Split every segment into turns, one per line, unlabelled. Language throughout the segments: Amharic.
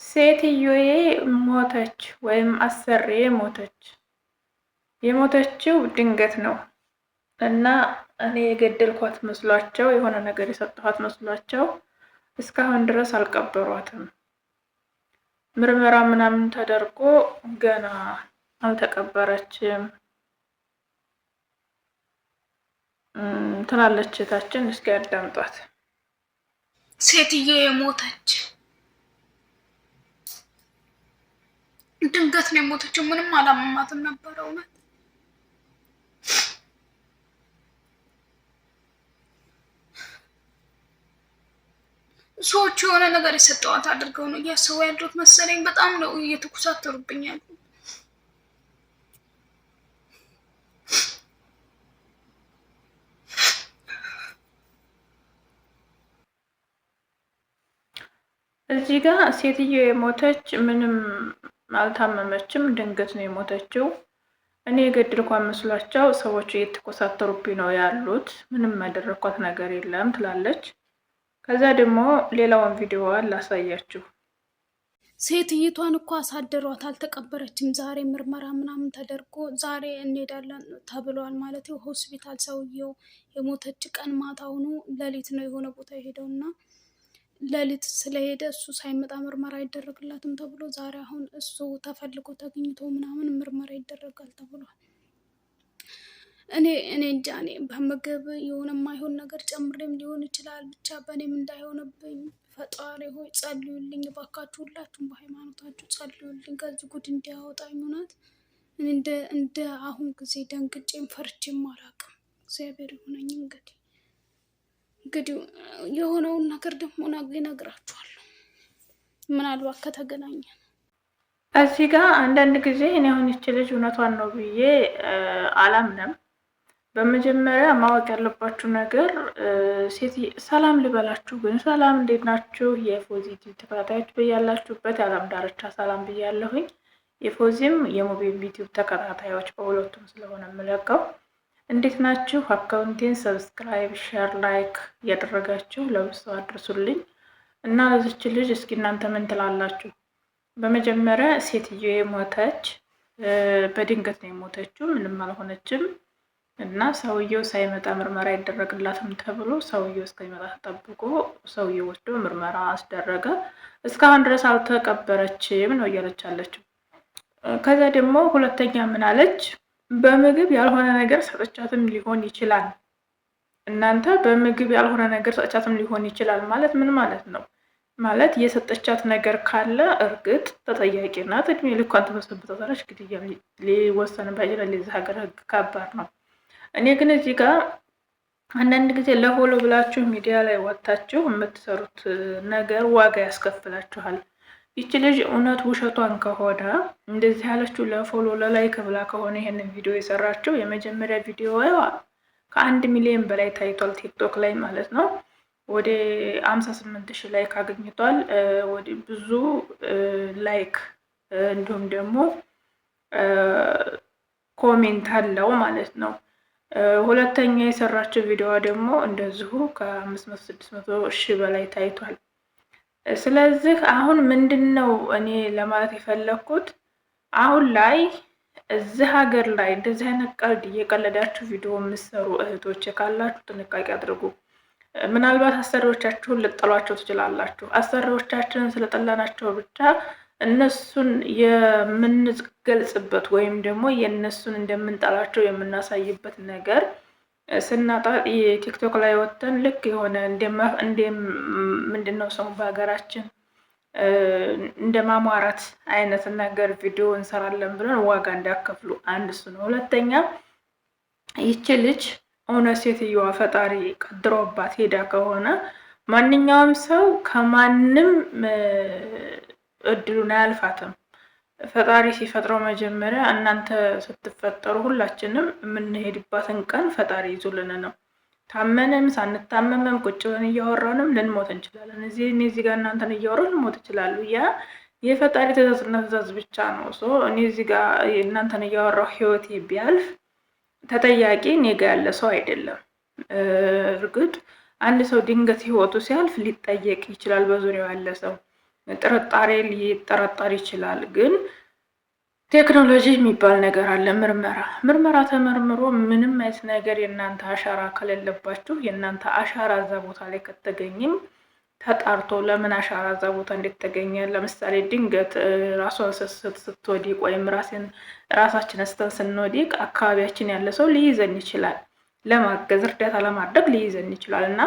ሴትዮዬ ሞተች ወይም አሰሪዬ ሞተች። የሞተችው ድንገት ነው እና እኔ የገደልኳት መስሏቸው የሆነ ነገር የሰጠኋት መስሏቸው እስካሁን ድረስ አልቀበሯትም። ምርመራ ምናምን ተደርጎ ገና አልተቀበረችም ትላለች እህታችን። እስኪ ያዳምጧት።
ሴትዮ የሞተች ድንገት ነው የሞተችው። ምንም አላመማትም ነበር። እውነት ሰዎቹ የሆነ ነገር የሰጠዋት አድርገው ነው እያሰቡ ያሉት መሰለኝ። በጣም ነው እየተኩሳተሩብኝ ያሉ።
እዚህ ጋር ሴትዮ የሞተች ምንም አልታመመችም፣ ድንገት ነው የሞተችው። እኔ የገደልኳት መስሏቸው ሰዎች እየተኮሳተሩብኝ ነው ያሉት፣ ምንም ያደረኳት ነገር የለም ትላለች። ከዛ ደግሞ ሌላውን ቪዲዮዋን ላሳያችሁ።
ሴትይቷን እኮ አሳደሯት፣ አልተቀበረችም። ዛሬ ምርመራ ምናምን ተደርጎ ዛሬ እንሄዳለን ተብሏል ማለት ሆስፒታል። ሰውየው የሞተች ቀን ማታውኑ ሌሊት ነው የሆነ ቦታ የሄደውና ሌሊት ስለሄደ እሱ ሳይመጣ ምርመራ አይደረግላትም ተብሎ ዛሬ አሁን እሱ ተፈልጎ ተገኝቶ ምናምን ምርመራ ይደረጋል ተብሏል። እኔ እንጃ። እኔ በምግብ የሆነ የማይሆን ነገር ጨምሬም ሊሆን ይችላል። ብቻ በእኔም እንዳይሆንብኝ ፈጣሪ ሆይ ጸልዩልኝ ባካችሁ። ሁላችሁም በሃይማኖታችሁ ጸልዩልኝ፣ ከዚህ ጉድ እንዲያወጣኝ። እውነት እንደ አሁን ጊዜ ደንግጬም ፈርቼም አላውቅም። እግዚአብሔር ይሁነኝ። እንግዲህ የሆነውን ነገር ደግሞ ነገ እነግራችኋለሁ፣ ምናልባት ከተገናኘን።
እዚህ ጋር አንዳንድ ጊዜ እኔ አሁን ይቺ ልጅ እውነቷን ነው ብዬ አላምንም። በመጀመሪያ ማወቅ ያለባችሁ ነገር ሰላም ልበላችሁ። ግን ሰላም እንዴት ናችሁ? የፖዚቲቭ ተከታታዮች በያላችሁበት የዓለም ዳርቻ ሰላም ብያለሁኝ። የፖዚም የሞቢል ዩቲዩብ ተከታታዮች በሁለቱም ስለሆነ የምለቀው እንዴት ናችሁ? አካውንቴን ሰብስክራይብ፣ ሼር፣ ላይክ እያደረጋችሁ ለብዙ አድርሱልኝ እና ለዚች ልጅ እስኪ እናንተ ምን ትላላችሁ? በመጀመሪያ ሴትዮ የሞተች በድንገት ነው የሞተችው፣ ምንም አልሆነችም እና ሰውየው ሳይመጣ ምርመራ አይደረግላትም ተብሎ ሰውየው እስከሚመጣ ተጠብቆ ሰውየው ወስዶ ምርመራ አስደረገ። እስካሁን ድረስ አልተቀበረችም ነው እያለች አለችው። ከዛ ደግሞ ሁለተኛ ምን አለች? በምግብ ያልሆነ ነገር ሰጥቻትም ሊሆን ይችላል። እናንተ በምግብ ያልሆነ ነገር ሰጥቻትም ሊሆን ይችላል ማለት ምን ማለት ነው? ማለት የሰጠቻት ነገር ካለ እርግጥ ተጠያቂ ናት። እድሜ ልኳን ተበሰብታለች። ግድያ ሊወሰንባት ይችላል። የዚህ ሀገር ህግ ከባድ ነው። እኔ ግን እዚህ ጋር አንዳንድ ጊዜ ለፎሎ ብላችሁ ሚዲያ ላይ ወጥታችሁ የምትሰሩት ነገር ዋጋ ያስከፍላችኋል። ይቺ ልጅ እውነት ውሸቷን ከሆነ እንደዚህ ያለችው ለፎሎ ለላይክ ብላ ከሆነ ይሄንን ቪዲዮ የሰራችው የመጀመሪያ ቪዲዮ ከ1 ሚሊዮን በላይ ታይቷል፣ ቲክቶክ ላይ ማለት ነው። ወደ 58,000 ላይክ አግኝቷል። ወደ ብዙ ላይክ እንዲሁም ደግሞ ኮሜንት አለው ማለት ነው። ሁለተኛ የሰራችው ቪዲዮ ደግሞ እንደዚሁ ከ500-600,000 በላይ ታይቷል። ስለዚህ አሁን ምንድነው እኔ ለማለት የፈለኩት አሁን ላይ እዚህ ሀገር ላይ እንደዚህ አይነት ቀልድ እየቀለዳችሁ ቪዲዮ የምትሰሩ እህቶች ካላችሁ ጥንቃቄ አድርጉ። ምናልባት አሰሪዎቻችሁን ልጠሏቸው ትችላላችሁ። አሰሪዎቻችንን ስለጠላናቸው ብቻ እነሱን የምንገልጽበት ወይም ደግሞ የእነሱን እንደምንጠላቸው የምናሳይበት ነገር ስናጣ የቲክቶክ ላይ ወጥተን ልክ የሆነ ምንድነው ሰው በሀገራችን እንደ ማሟራት አይነት ነገር ቪዲዮ እንሰራለን ብለን ዋጋ እንዳከፍሉ አንድ እሱ ነው። ሁለተኛ ይቺ ልጅ እውነት ሴትዮዋ ፈጣሪ ቀድሮባት ሄዳ ከሆነ ማንኛውም ሰው ከማንም እድሉን አያልፋትም። ፈጣሪ ሲፈጥረው መጀመሪያ እናንተ ስትፈጠሩ ሁላችንም የምንሄድባትን ቀን ፈጣሪ ይዞልን ነው። ታመንም ሳንታመምም ቁጭ ብለን እያወራንም ልንሞት እንችላለን። እዚህ ጋር እናንተን እያወራሁ ልንሞት ይችላሉ። ያ የፈጣሪ ትእዛዝና ትእዛዝ ብቻ ነው። እኔ እዚህ ጋር እናንተን እያወራሁ ህይወቴ ቢያልፍ ተጠያቂ እኔ ጋ ያለ ሰው አይደለም። እርግጥ አንድ ሰው ድንገት ህይወቱ ሲያልፍ ሊጠየቅ ይችላል በዙሪያው ያለ ሰው። ጥርጣሬ ሊጠረጠር ይችላል። ግን ቴክኖሎጂ የሚባል ነገር አለ። ምርመራ ተመርምሮ ምንም አይነት ነገር የእናንተ አሻራ ከሌለባችሁ የእናንተ አሻራ እዛ ቦታ ላይ ከተገኘም ተጣርቶ ለምን አሻራ እዛ ቦታ እንዴት ተገኘ? ለምሳሌ ድንገት ራሷን ስትወዲቅ ወይም ራሳችን ስተን ስንወዲቅ አካባቢያችን ያለ ሰው ሊይዘን ይችላል፣ ለማገዝ እርዳታ ለማድረግ ሊይዘን ይችላል እና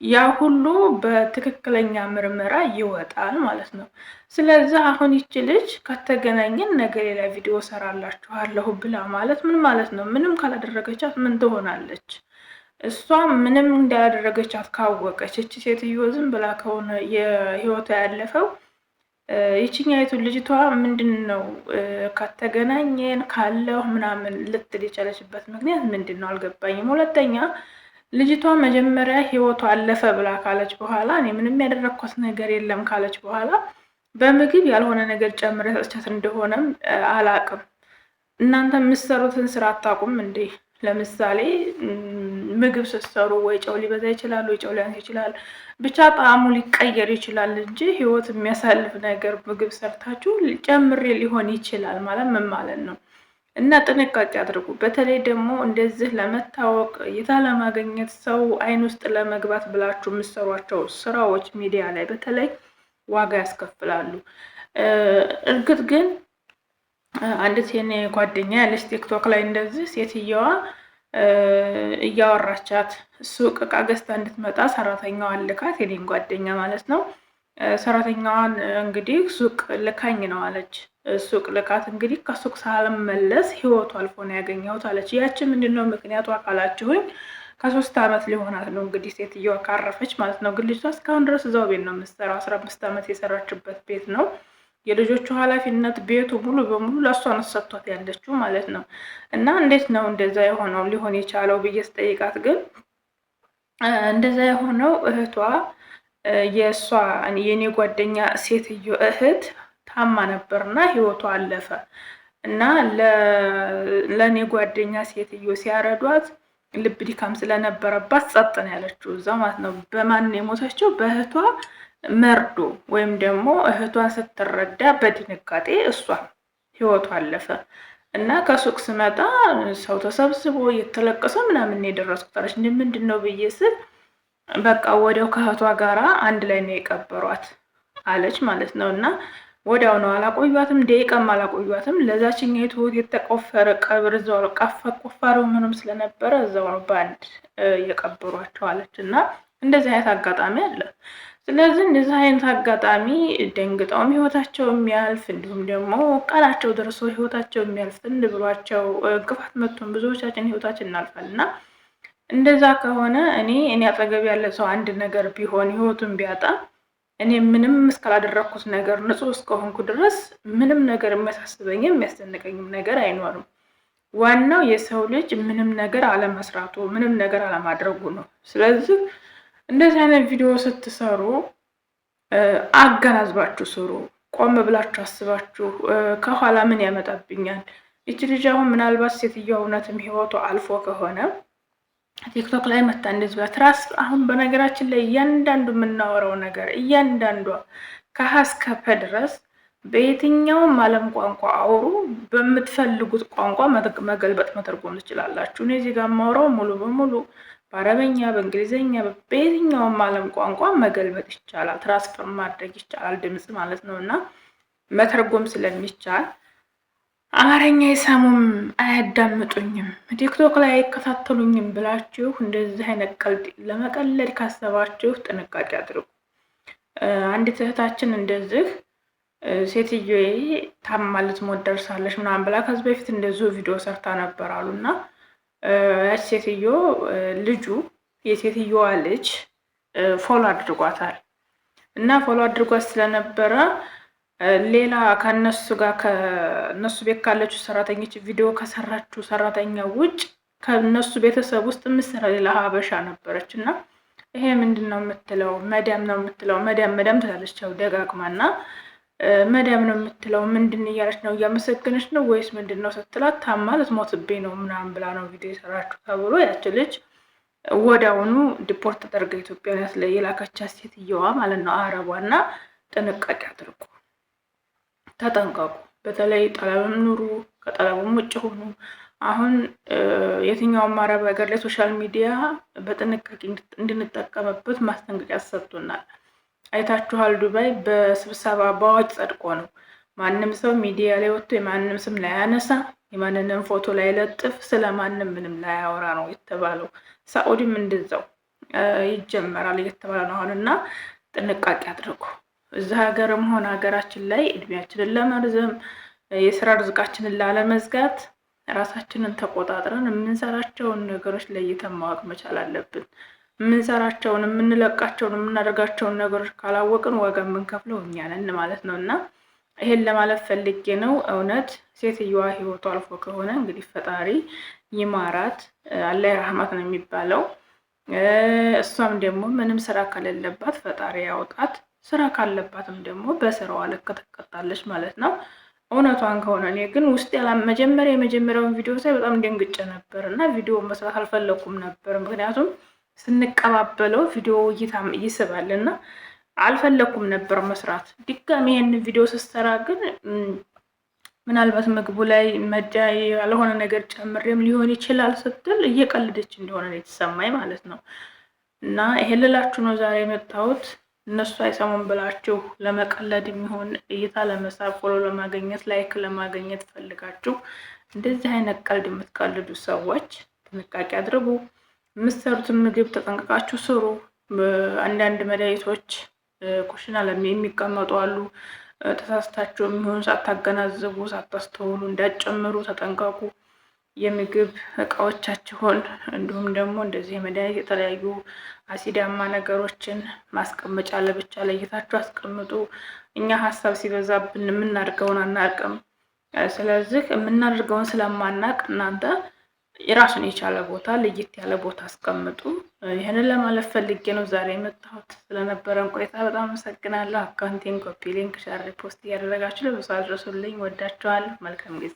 ያ ሁሉ በትክክለኛ ምርመራ ይወጣል ማለት ነው። ስለዚህ አሁን ይቺ ልጅ ከተገናኘን ነገ ሌላ ቪዲዮ ሰራላችኋለሁ ብላ ማለት ምን ማለት ነው? ምንም ካላደረገቻት ምን ትሆናለች? እሷ ምንም እንዳላደረገቻት ካወቀች እቺ ሴትዮ ዝም ብላ ከሆነ የህይወቷ ያለፈው ይችኛይቱ ልጅቷ ምንድን ነው ከተገናኘን ካለው ምናምን ልትል የቻለችበት ምክንያት ምንድን ነው አልገባኝም። ሁለተኛ ልጅቷ መጀመሪያ ህይወቷ አለፈ ብላ ካለች በኋላ እኔ ምንም ያደረግኳት ነገር የለም ካለች በኋላ በምግብ ያልሆነ ነገር ጨምረ ሰጥቻት እንደሆነም አላቅም። እናንተ የምትሰሩትን ስራ አታውቁም እንዴ? ለምሳሌ ምግብ ስትሰሩ ወይ ጨው ሊበዛ ይችላል፣ ወይ ጨው ሊያንስ ይችላል፣ ብቻ ጣዕሙ ሊቀየር ይችላል እንጂ ህይወት የሚያሳልፍ ነገር ምግብ ሰርታችሁ ጨምሬ ሊሆን ይችላል ማለት ምን ማለት ነው? እና ጥንቃቄ አድርጉ። በተለይ ደግሞ እንደዚህ ለመታወቅ እይታ ለማግኘት ሰው አይን ውስጥ ለመግባት ብላችሁ የምትሰሯቸው ስራዎች ሚዲያ ላይ በተለይ ዋጋ ያስከፍላሉ። እርግጥ ግን አንዲት የኔ ጓደኛ ያለች ቲክቶክ ላይ እንደዚህ ሴትየዋ እያወራቻት ሱቅ እቃ ገዝታ እንድትመጣ ሰራተኛዋን ልካት፣ የኔን ጓደኛ ማለት ነው። ሰራተኛዋን እንግዲህ ሱቅ ልካኝ ነው አለች። ሱቅ ልካት እንግዲህ ከሱቅ ሳልመለስ ህይወቱ አልፎ ነው ያገኘሁት አለች። ያቺ ምንድነው ምክንያቱ አካላችሁኝ ከ3 ዓመት ሊሆናት ነው እንግዲህ ሴትየዋ ካረፈች ማለት ነው። ግን ልጅቷ እስካሁን ድረስ እዛው ቤት ነው የምትሰራው። 15 ዓመት የሰራችበት ቤት ነው። የልጆቹ ኃላፊነት ቤቱ ሙሉ በሙሉ ለእሷ ነው ሰጥቷት ያለችው ማለት ነው። እና እንዴት ነው እንደዛ የሆነው ሊሆን የቻለው ብዬ ስጠይቃት ግን እንደዛ የሆነው እህቷ የእሷ የኔ ጓደኛ ሴትዮ እህት ታማ ነበርና ህይወቷ አለፈ እና ለኔ ጓደኛ ሴትዮ ሲያረዷት ልብ ድካም ስለነበረባት ጸጥ ነው ያለችው እዛ ማለት ነው። በማን የሞተችው? በእህቷ መርዶ ወይም ደግሞ እህቷን ስትረዳ በድንጋጤ እሷ ህይወቷ አለፈ እና ከሱቅ ስመጣ ሰው ተሰብስቦ እየተለቀሰ ምናምን የደረስኩት አለች። ምንድን ነው ብዬ ስል በቃ ወዲያው ከእህቷ ጋራ አንድ ላይ ነው የቀበሯት አለች ማለት ነው። እና ወዲያው ነው አላቆዩትም፣ ደቂቃም አላቆዩትም። ለዛችኛይቱ የተቆፈረ ቀብር እዛው ነው ቆፋሪው ምንም ስለነበረ እዛው ነው በአንድ የቀበሯቸው አለች። እና እንደዚህ አይነት አጋጣሚ አለ። ስለዚህ እንደዚህ አይነት አጋጣሚ ደንግጠውም ህይወታቸው የሚያልፍ እንዲሁም ደግሞ ቃላቸው ደርሶ ህይወታቸው የሚያልፍ ብሏቸው እንቅፋት መጥቶን ብዙዎቻችን ህይወታችን እናልፋል እና እንደዛ ከሆነ እኔ አጠገብ ያለ ሰው አንድ ነገር ቢሆን ህይወቱን ቢያጣ እኔ ምንም እስካላደረኩት ነገር ንጹህ እስከሆንኩ ድረስ ምንም ነገር የሚያሳስበኝም የሚያስደንቀኝም ነገር አይኖርም። ዋናው የሰው ልጅ ምንም ነገር አለመስራቱ፣ ምንም ነገር አለማድረጉ ነው። ስለዚህ እንደዚህ አይነት ቪዲዮ ስትሰሩ አገናዝባችሁ ስሩ። ቆም ብላችሁ አስባችሁ ከኋላ ምን ያመጣብኛል? ይቺ ልጅ አሁን ምናልባት ሴትዮዋ እውነትም ህይወቱ አልፎ ከሆነ ቲክቶክ ላይ መታ እንደዚህ በትራስ አሁን በነገራችን ላይ እያንዳንዱ የምናወራው ነገር እያንዳንዷ ከሀ እስከ ፐ ድረስ በየትኛውም ዓለም ቋንቋ አውሩ፣ በምትፈልጉት ቋንቋ መገልበጥ መተርጎም ትችላላችሁ። እኔ እዚህ ጋር የማወራው ሙሉ በሙሉ በአረበኛ፣ በእንግሊዝኛ፣ በየትኛውም ዓለም ቋንቋ መገልበጥ ይቻላል፣ ትራንስፈር ማድረግ ይቻላል፣ ድምፅ ማለት ነው እና መተርጎም ስለሚቻል አማርኛ የሰሙም አያዳምጡኝም፣ ቲክቶክ ላይ አይከታተሉኝም ብላችሁ እንደዚህ አይነት ቀልድ ለመቀለድ ካሰባችሁ ጥንቃቄ አድርጉ። አንዲት እህታችን እንደዚህ ሴትዮዬ ታማ ልትሞት ደርሳለች ምናምን ብላ ከዚህ በፊት እንደዚሁ ቪዲዮ ሰርታ ነበር አሉና ያች ሴትዮ ልጁ የሴትዮዋ ልጅ ፎሎ አድርጓታል እና ፎሎ አድርጓት ስለነበረ ሌላ ከነሱ ጋር ከነሱ ቤት ካለችው ሰራተኞች ቪዲዮ ከሰራችው ሰራተኛ ውጭ ከነሱ ቤተሰብ ውስጥ ምሰራ ሌላ ሀበሻ ነበረች እና ይሄ ምንድነው የምትለው? መዳም ነው የምትለው። መዳም ትላለች ደጋግማና መዳም ነው የምትለው። ምንድን እያለች ነው? እያመሰገነች ነው ወይስ ምንድነው ስትላት ታማ ልትሞትብኝ ነው ምናምን ብላ ነው ቪዲዮ የሰራችው ተብሎ ያች ልጅ ወዲያውኑ ዲፖርት ተደርጋ ኢትዮጵያ የላከቻት ሴትየዋ ማለት ነው አረቧና፣ ጥንቃቄ አድርጉ፣ ተጠንቀቁ። በተለይ ጠለብም ኑሩ፣ ከጠለብም ውጭ ሆኑ። አሁን የትኛውም አረብ ሀገር ላይ ሶሻል ሚዲያ በጥንቃቄ እንድንጠቀምበት ማስጠንቀቂያ ተሰጥቶናል። አይታችኋል። ዱባይ በስብሰባ በአዋጅ ጸድቆ ነው ማንም ሰው ሚዲያ ላይ ወጥቶ የማንም ስም ላይ ያነሳ፣ የማንንም ፎቶ ላይ ለጥፍ፣ ስለማንም ምንም ላይ ያወራ ነው የተባለው። ሳኡዲም እንደዛው ይጀመራል እየተባለ ነው አሁን እና ጥንቃቄ አድርጉ። እዛ ሀገርም ሆነ ሀገራችን ላይ እድሜያችንን ለመርዘም የስራ ርዝቃችንን ላለመዝጋት ራሳችንን ተቆጣጥረን የምንሰራቸውን ነገሮች ለይተን ማወቅ መቻል አለብን። የምንሰራቸውን፣ የምንለቃቸውን፣ የምናደርጋቸውን ነገሮች ካላወቅን ዋጋ የምንከፍለው እኛ ነን ማለት ነው እና ይሄን ለማለት ፈልጌ ነው። እውነት ሴትዮዋ ህይወቱ አልፎ ከሆነ እንግዲህ ፈጣሪ ይማራት፣ አላህ ረህማት ነው የሚባለው። እሷም ደግሞ ምንም ስራ ከሌለባት ፈጣሪ ያውጣት፣ ስራ ካለባትም ደግሞ በስራዋ ልክ ትቀጣለች ማለት ነው። እውነቷን ከሆነ እኔ ግን ውስጥ የመጀመሪያውን ቪዲዮ ሳይ በጣም ደንግጬ ነበር እና ቪዲዮ መስራት አልፈለኩም ነበር። ምክንያቱም ስንቀባበለው ቪዲዮ እይታም ይስባል እና አልፈለኩም ነበር መስራት። ድጋሚ ይሄንን ቪዲዮ ስሰራ ግን ምናልባት ምግቡ ላይ መጃ ያልሆነ ነገር ጨምሬም ሊሆን ይችላል ስትል እየቀለደች እንደሆነ ነው የተሰማኝ ማለት ነው። እና ይሄ ልላችሁ ነው ዛሬ የመጣሁት። እነሱ አይሰሙም ብላችሁ ለመቀለድ የሚሆን እይታ ለመሳብ፣ ፎሎ ለማግኘት፣ ላይክ ለማግኘት ፈልጋችሁ እንደዚህ አይነት ቀልድ የምትቀልዱ ሰዎች ጥንቃቄ አድርጉ። የምትሰሩትን ምግብ ተጠንቅቃችሁ ስሩ። አንዳንድ መድኃኒቶች ኩሽና የሚቀመጡ አሉ። ተሳስታችሁ የሚሆን ሳታገናዝቡ ሳታስተውሉ እንዳትጨምሩ ተጠንቀቁ። የምግብ እቃዎቻችሁን እንዲሁም ደግሞ እንደዚህ የመድኃኒት የተለያዩ አሲዳማ ነገሮችን ማስቀመጫ ለብቻ ለይታችሁ አስቀምጡ። እኛ ሀሳብ ሲበዛብን የምናደርገውን አናውቅም። ስለዚህ የምናደርገውን ስለማናውቅ እናንተ የራሱን የቻለ ቦታ ለየት ያለ ቦታ አስቀምጡ። ይህንን ለማለት ፈልጌ ነው ዛሬ የመጣሁት። ስለነበረን ቆይታ በጣም አመሰግናለሁ። አካውንቴን ኮፒ ሊንክ፣ ሸር፣ ፖስት እያደረጋችሁ ለብዙ አድርሱልኝ። ወዳችኋለሁ። መልካም ጊዜ